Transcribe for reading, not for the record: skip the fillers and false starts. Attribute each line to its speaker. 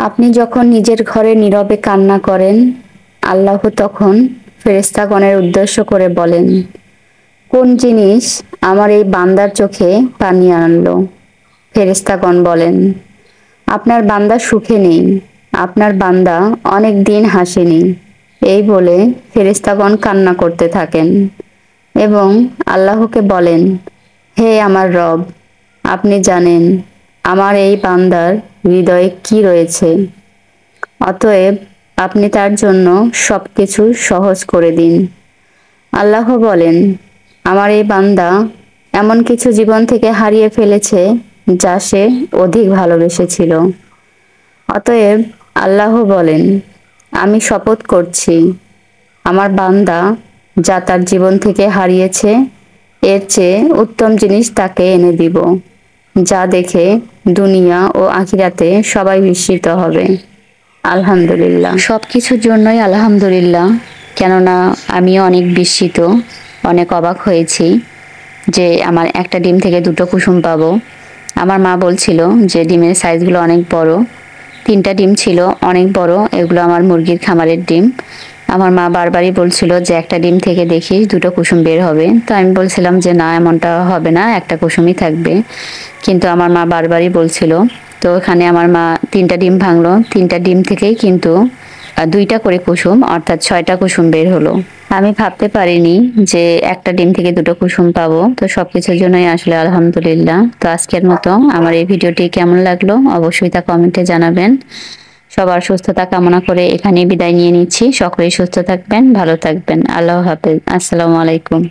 Speaker 1: আপনি যখন নিজের ঘরে নীরবে কান্না করেন, আল্লাহ তখন ফেরেশতাগণের উদ্দেশ্য করে বলেন, কোন জিনিস আমার এই বান্দার চোখে পানি আনলো? ফেরেশতাগণ বলেন, আপনার বান্দা সুখে নেই, আপনার বান্দা অনেক দিন হাসেনি। এই বলে ফেরেশতাগণ কান্না করতে থাকেন এবং আল্লাহকে বলেন, হে আমার রব, আপনি জানেন আমার এই বান্দার হৃদয়ে কি রয়েছে। অতএব আপনি তার জন্য সবকিছু সহজ করে দিন। আল্লাহ বলেন, আমার এই বান্দা এমন কিছু জীবন থেকে হারিয়ে ফেলেছে যা সে অধিক ভালোবেসেছিল। অতএব আল্লাহ বলেন, আমি শপথ করছি আমার বান্দা যা তার জীবন থেকে হারিয়েছে এর চেয়ে উত্তম জিনিস তাকে এনে দিব, যা দেখে দুনিয়া ও আখিরাতে সবাই বিস্মিত হবে। আলহামদুলিল্লাহ, সবকিছুর জন্যই আলহামদুলিল্লাহ। কেননা আমিও অনেক বিস্মিত, অনেক অবাক হয়েছি যে আমার একটা ডিম থেকে দুটো কুসুম পাবো। আমার মা বলছিল যে ডিমের সাইজগুলো অনেক বড়, 3টা ডিম ছিল অনেক বড়, এগুলো আমার মুরগির খামারের ডিম। আমার মা বারবারই বলছিল যে একটা ডিম থেকে দেখিস দুটো কুসুম বের হবে। তো আমি বলছিলাম যে না, এমনটা হবে না, একটা কুসুমই থাকবে। কিন্তু আমার মা বারবারই বলছিল। তো ওখানে আমার মা 3টা ডিম ভাঙলো, 3টা ডিম থেকেই কিন্তু 2টা করে কুসুম, অর্থাৎ 6টা কুসুম বের হলো। আমি ভাবতে পারিনি যে একটা ডিম থেকে দুটো কুসুম পাবো। তো সবকিছুর জন্যই আসলে আলহামদুলিল্লাহ। তো আজকের মতো আমার এই ভিডিওটি কেমন লাগলো অবশ্যই তা কমেন্টে জানাবেন। সবার সুস্থতা কামনা করে এখানেই বিদায় নিয়ে নিচ্ছি। সকলেই সুস্থ থাকবেন, ভালো থাকবেন। আল্লাহ হাফেজ। আসসালামু আলাইকুম।